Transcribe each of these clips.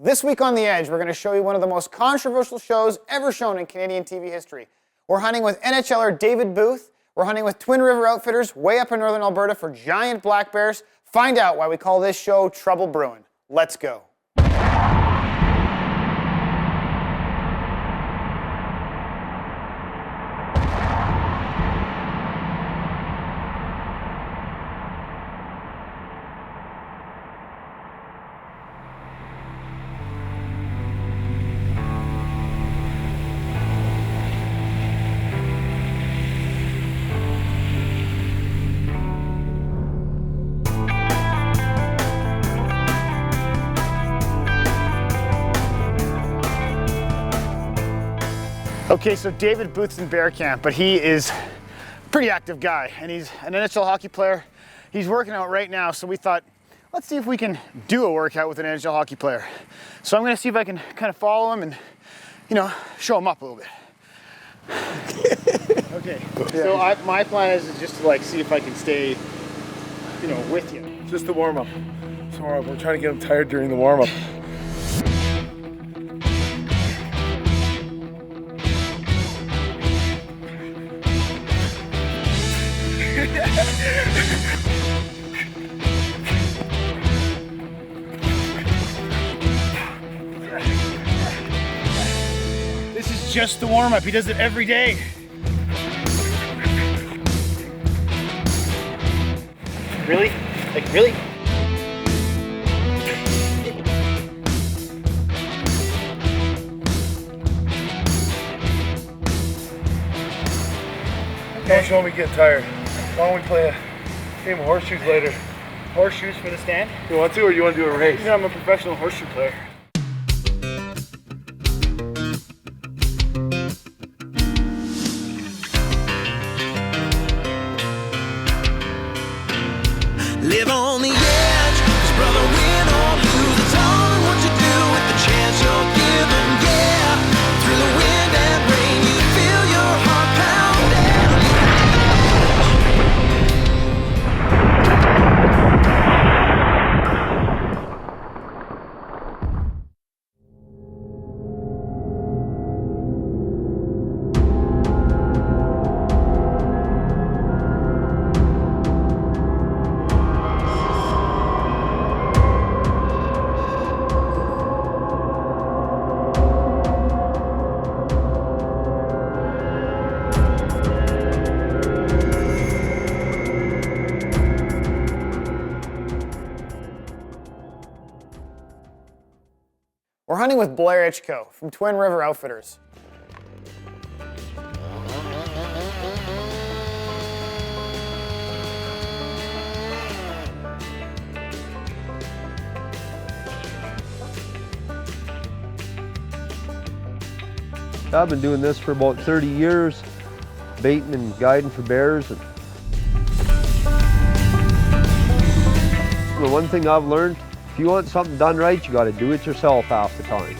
This week on The Edge, we're going to show you one of the most controversial shows ever shown in Canadian TV history. We're hunting with NHLer David Booth. We're hunting with Twin River Outfitters way up in northern Alberta for giant black bears. Find out why we call this show Trouble Bruin. Let's go. Okay, so David Booth's in bear camp, but he is a pretty active guy, and he's an NHL hockey player. He's working out right now, so we thought, let's see if we can do a workout with an NHL hockey player. So I'm gonna see if I can kind of follow him and, you know, show him up a little bit. Okay, so my plan is just to like see if I can stay, you know, with you. Just the warm-up. So we're trying to get him tired during the warm-up. This is just the warm-up. He does it every day. Really? Like, really? Don't show me getting tired. Why don't we play a game of horseshoes later? Horseshoes for the stand? You want to, or you want to do a race? You know, I'm a professional horseshoe player. Live on the edge, 'cause brother, win or lose, it's all in what you do with the chance you're given. Yeah, through the wind and rain, you feel your heart pounding. We're hunting with Blair Ichko from Twin River Outfitters. I've been doing this for about 30 years, baiting and guiding for bears. And the one thing I've learned, if you want something done right, you got to do it yourself half the time.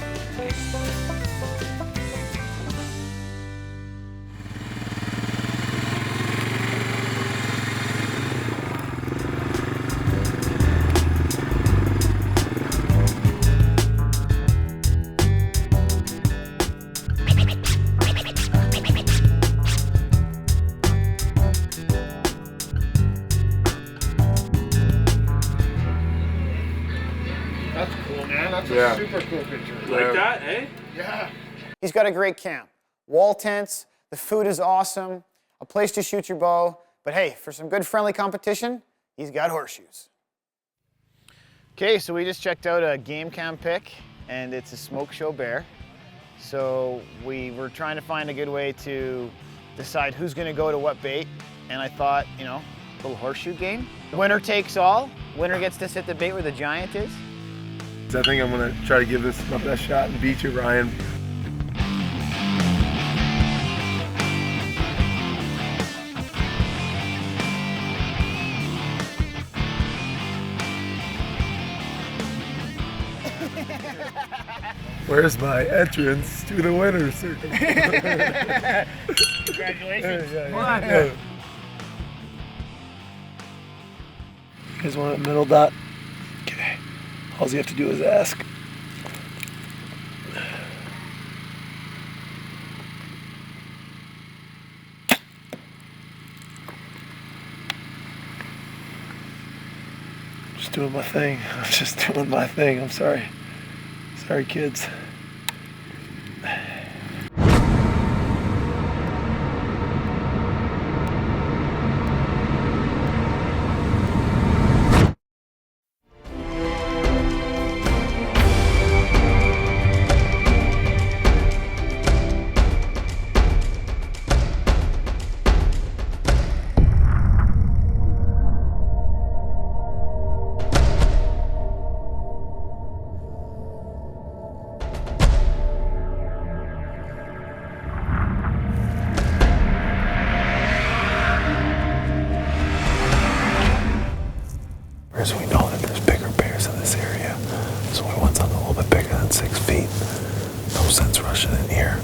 That's cool, man. That's Yeah. a super cool picture. Like that, eh? Yeah. He's got a great camp. Wall tents, the food is awesome, a place to shoot your bow. But hey, for some good friendly competition, he's got horseshoes. Okay, so we just checked out a game cam pick, and it's a smoke show bear. So we were trying to find a good way to decide who's gonna go to what bait. And I thought, you know, a little horseshoe game. Winner takes all. Winner gets to sit the bait where the giant is. I think I'm going to try to give this my best shot and beat you, Ryan. Where's my entrance to the winner's circle? Congratulations. Yeah. You guys want a middle dot? Okay. All you have to do is ask. Just doing my thing. I'm just doing my thing. I'm sorry. Sorry, kids. Whereas we know that there's bigger bears in this area, so we want something a little bit bigger than 6 feet. No sense rushing in here.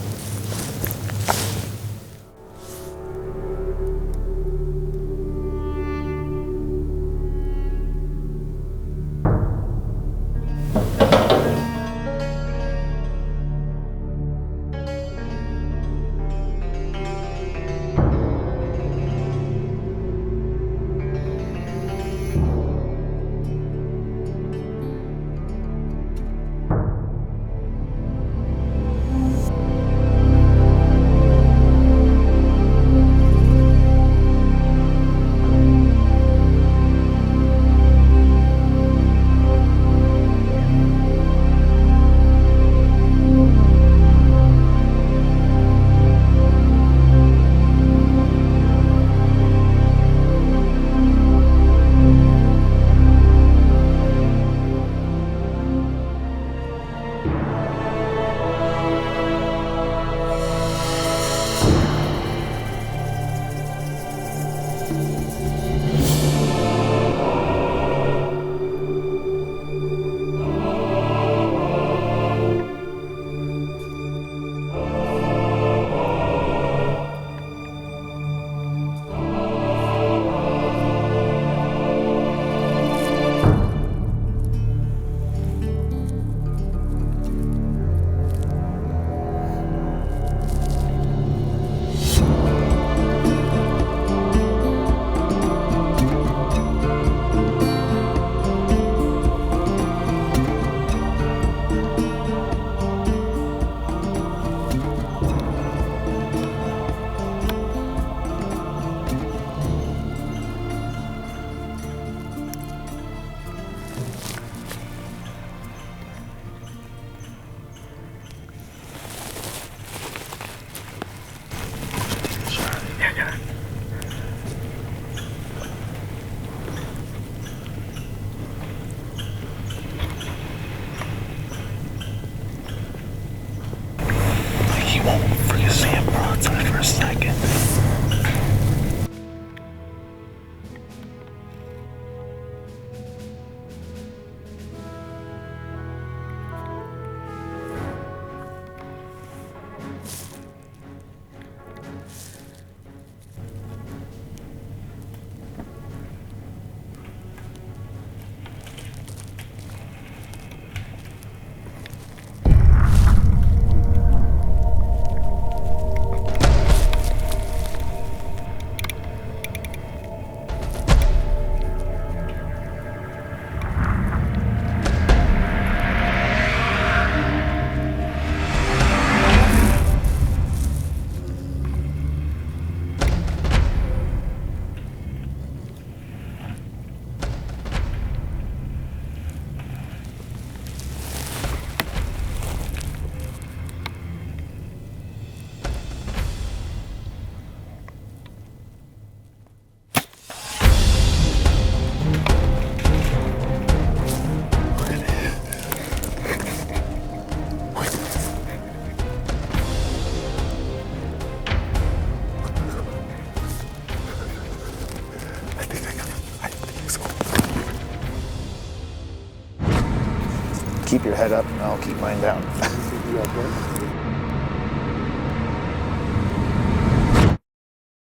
Keep your head up and I'll keep mine down.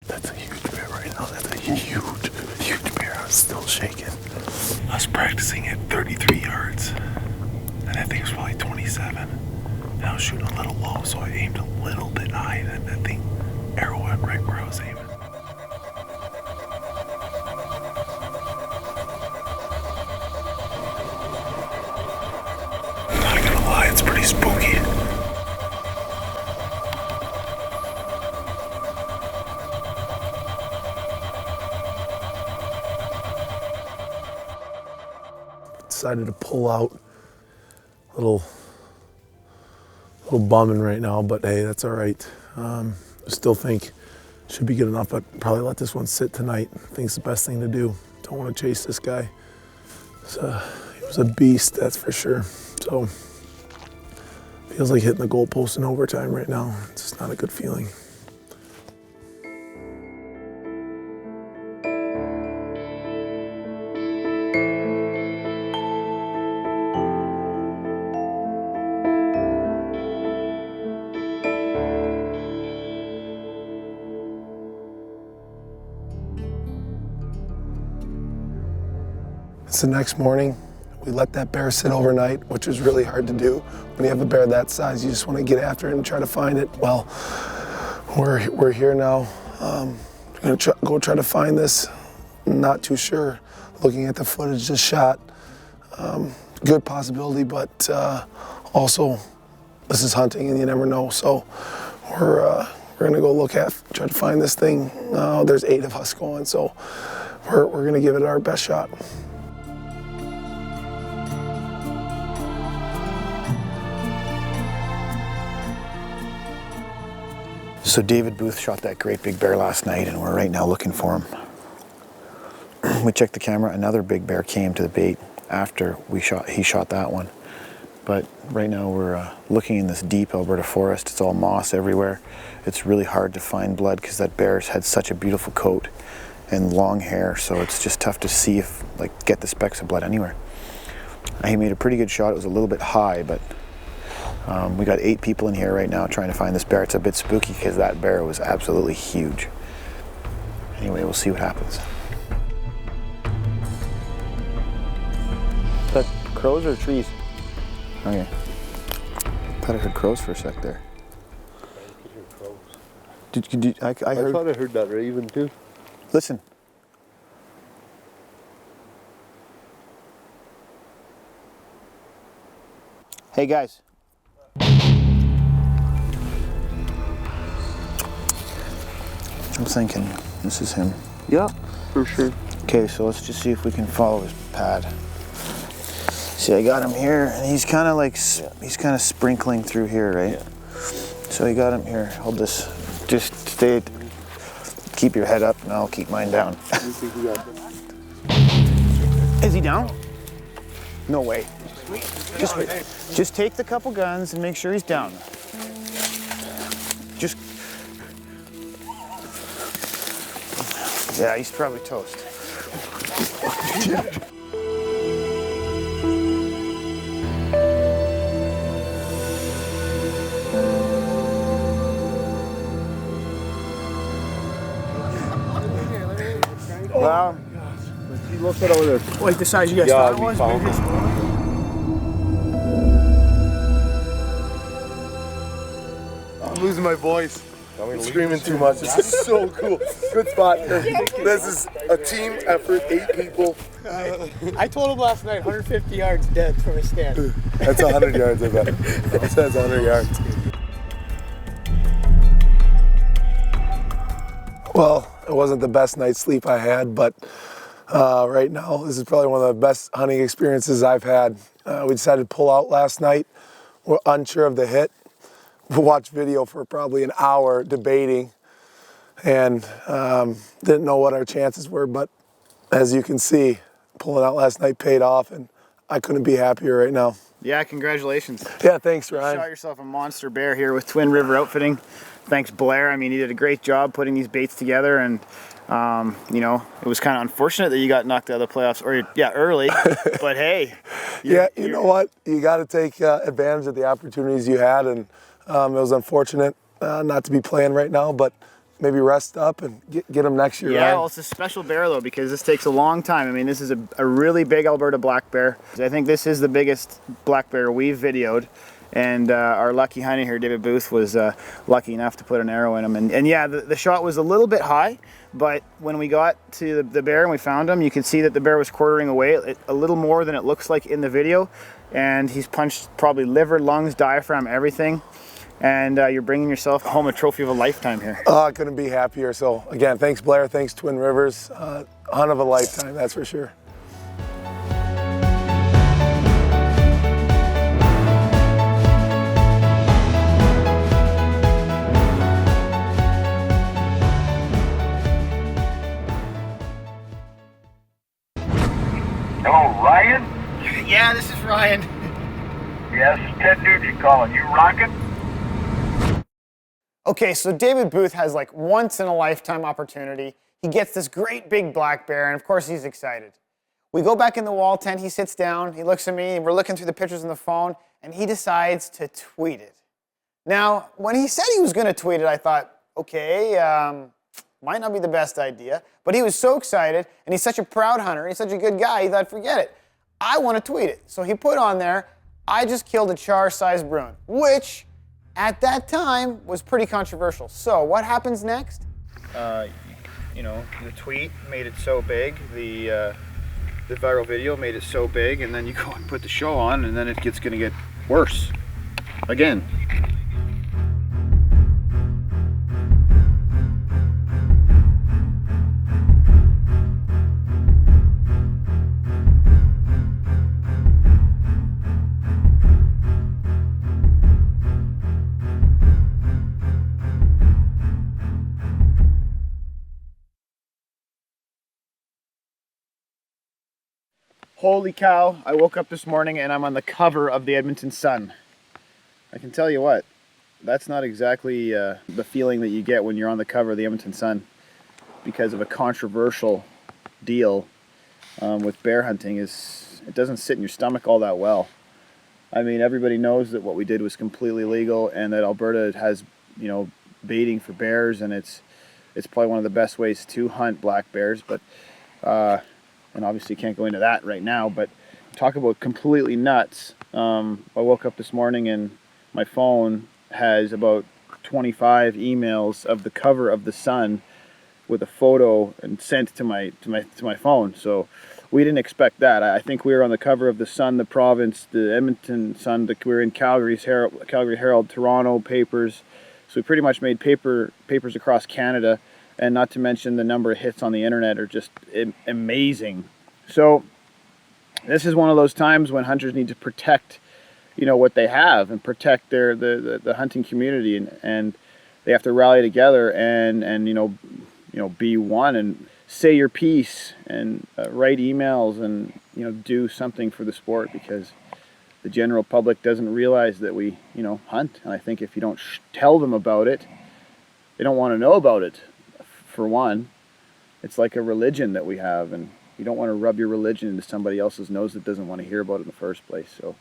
That's a huge bear right now. That's a huge bear. I'm still shaking. I was practicing at 33 yards, and that thing was probably 27. And I was shooting a little low, so I aimed a little bit high, and that thing arrow went right where I was aiming. it's pretty spooky. Decided to pull out. Little bumming right now, but hey, that's all right. I still think should be good enough, but probably let this one sit tonight. I think it's the best thing to do. Don't want to chase this guy. He was a beast, that's for sure. So feels like hitting the goalpost in overtime right now. It's just not a good feeling. It's the next morning. We let that bear sit overnight, which was really hard to do. When you have a bear that size, you just want to get after it and try to find it. Well, we're here now. We're gonna go try to find this. Not too sure. Looking at the footage just shot, good possibility, but also this is hunting and you never know. So we're gonna go try to find this thing. There's 8 of us going, so we're gonna give it our best shot. So David Booth shot that great big bear last night, and we're right now looking for him. We checked the camera. Another big bear came to the bait after he shot that one. But right now we're looking in this deep Alberta forest. It's all moss everywhere. It's really hard to find blood because that bear's had such a beautiful coat and long hair, so it's just tough to see if, get the specks of blood anywhere. He made a pretty good shot. It was a little bit high, but we got 8 people in here right now trying to find this bear. It's a bit spooky because that bear was absolutely huge. Anyway, we'll see what happens. Is that crows or trees? Okay. Thought I heard crows for a sec there. I heard. I thought I heard that raven too. Listen. Hey guys. I'm thinking this is him. Yeah, for sure. Okay, so let's just see if we can follow his pad. See, I got him here, and he's kind of he's kind of sprinkling through here, right? Yeah. So I got him here. Hold this. Just stay. Keep your head up, and I'll keep mine down. Is he down? No way. Just wait. Just take the couple guns and make sure he's down. Just. Yeah, he's probably toast. Wow. Look at over there. Like the size you guys thought it was? I'm losing my voice. I'm screaming too much. This is so cool. Good spot. This is a team effort, 8 people. I told him last night, 150 yards dead from his stand. That's 100 yards, I bet. It says 100 yards. Well, it wasn't the best night's sleep I had, but right now, this is probably one of the best hunting experiences I've had. We decided to pull out last night. We're unsure of the hit. We watched video for probably an hour debating and didn't know what our chances were, but as you can see, pulling out last night paid off, and I couldn't be happier right now. Yeah, congratulations. Yeah, thanks, You Ryan. shot yourself a monster bear here with Twin River Outfitting. Thanks, Blair. I mean, you did a great job putting these baits together, and you know, it was kind of unfortunate that you got knocked out of the playoffs, or early. But hey, you know what? You got to take advantage of the opportunities you had, and it was unfortunate not to be playing right now, but maybe rest up and get them next year. Yeah, Ryan. well, it's a special bear though, because this takes a long time. I mean, this is a really big Alberta black bear. I think this is the biggest black bear we've videoed, And our lucky hunter here, David Booth, was lucky enough to put an arrow in him. And yeah, the shot was a little bit high, but when we got to the bear and we found him, you can see that the bear was quartering away a little more than it looks like in the video. And he's punched probably liver, lungs, diaphragm, everything. And you're bringing yourself home a trophy of a lifetime here. Oh, I couldn't be happier. So again, thanks Blair, thanks Twin Rivers. Hunt of a lifetime, that's for sure. Hello, Ryan? Yeah, this is Ryan. Yeah, this is Ted Nugent calling. You rocking? Okay, so David Booth has like once in a lifetime opportunity. He gets this great big black bear, and of course he's excited. We go back in the wall tent, he sits down, he looks at me, we're looking through the pictures on the phone, and he decides to tweet it. Now, when he said he was gonna tweet it, I thought, okay, might not be the best idea, but he was so excited, and he's such a proud hunter, and he's such a good guy, he thought, forget it. I wanna tweet it. So he put on there, I just killed a char-sized Bruin, which at that time was pretty controversial. So what happens next? You know, the tweet made it so big, the viral video made it so big, and then you go and put the show on, and then it's gonna get worse again. Holy cow, I woke up this morning and I'm on the cover of the Edmonton Sun. I can tell you what, that's not exactly the feeling that you get when you're on the cover of the Edmonton Sun because of a controversial deal with bear hunting. It doesn't sit in your stomach all that well. I mean, everybody knows that what we did was completely legal and that Alberta has, you know, baiting for bears, and it's probably one of the best ways to hunt black bears, but and obviously can't go into that right now, but talk about completely nuts. I woke up this morning and my phone has about 25 emails of the cover of the Sun with a photo and sent to my phone. So we didn't expect that. I think we were on the cover of the Sun, the province, the Edmonton Sun. We were in Calgary Herald, Toronto papers. So we pretty much made papers across Canada. And not to mention the number of hits on the internet are just amazing. So this is one of those times when hunters need to protect, you know, what they have and protect the hunting community, and they have to rally together and you know be one and say your piece and write emails and, you know, do something for the sport, because the general public doesn't realize that we, you know, hunt. And I think if you don't tell them about it, they don't want to know about it. For one, it's like a religion that we have, and you don't want to rub your religion into somebody else's nose that doesn't want to hear about it in the first place. So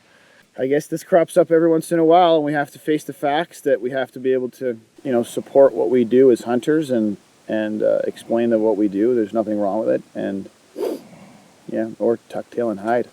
I guess this crops up every once in a while, and we have to face the facts that we have to be able to, you know, support what we do as hunters and explain that what we do, there's nothing wrong with it, and yeah, or tuck tail and hide.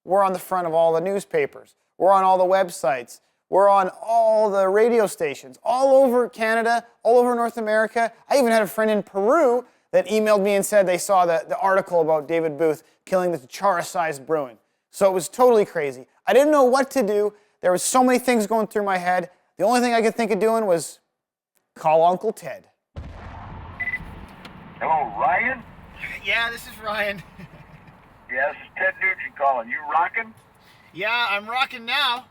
We're on the front of all the newspapers. We're on all the websites. We're on all the radio stations, all over Canada, all over North America. I even had a friend in Peru that emailed me and said they saw the article about David Booth killing the chara-sized Bruin. So it was totally crazy. I didn't know what to do. There was so many things going through my head. The only thing I could think of doing was call Uncle Ted. Hello, Ryan? Yeah, this is Ryan. Yeah, this is Ted Nugent calling. You rocking? Yeah, I'm rocking now.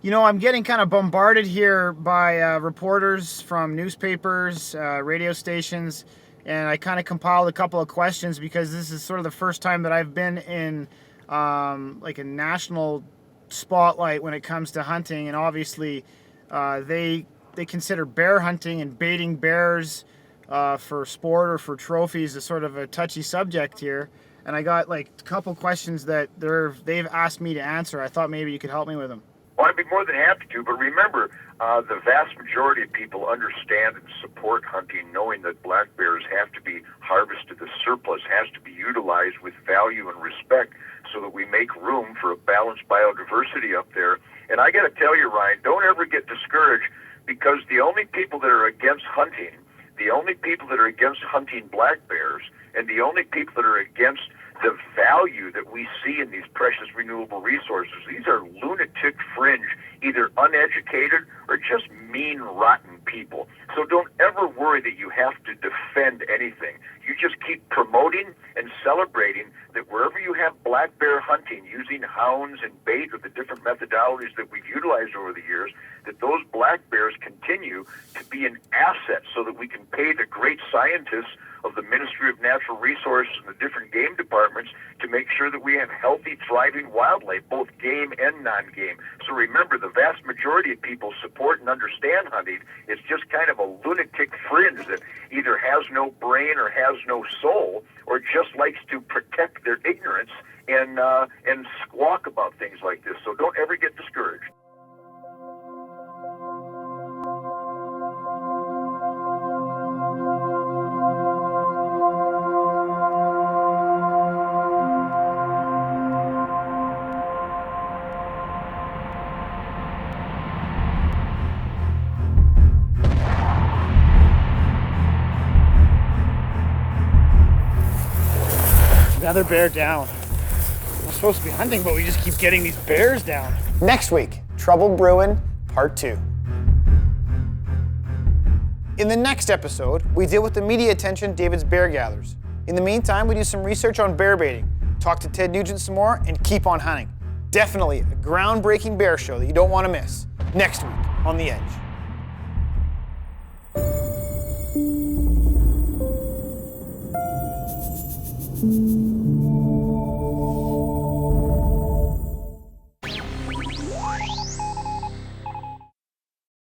You know, I'm getting kind of bombarded here by reporters from newspapers, radio stations, and I kind of compiled a couple of questions because this is sort of the first time that I've been in like a national spotlight when it comes to hunting, and obviously they consider bear hunting and baiting bears for sport or for trophies is sort of a touchy subject here. And I got like a couple questions that they've asked me to answer. I thought maybe you could help me with them. Well, I'd be more than happy to, but remember, the vast majority of people understand and support hunting, knowing that black bears have to be harvested. The surplus has to be utilized with value and respect so that we make room for a balanced biodiversity up there. And I got to tell you, Ryan, don't ever get discouraged, because the only people that are against hunting, the only people that are against hunting black bears, and the only people that are against the value that we see in these precious renewable resources, these are lunatic fringe, either uneducated or just mean, rotten people. So don't ever worry that you have to defend anything. You just keep promoting and celebrating that wherever you have black bear hunting using hounds and bait or the different methodologies that we've utilized over the years, that those black bears continue to be an asset so that we can pay the great scientists of the Ministry of Natural Resources and the different game departments to make sure that we have healthy, thriving wildlife, both game and non-game. So remember, the vast majority of people support and understand hunting. It's just kind of a lunatic fringe that either has no brain or has no soul, or just likes to protect their ignorance and squawk about things like this. So don't ever get discouraged. Another bear down. We're supposed to be hunting, but we just keep getting these bears down. Next week, Trouble Bruin, Part 2. In the next episode, we deal with the media attention David's bear gathers. In the meantime, we do some research on bear baiting, talk to Ted Nugent some more, and keep on hunting. Definitely a groundbreaking bear show that you don't want to miss. Next week on The Edge.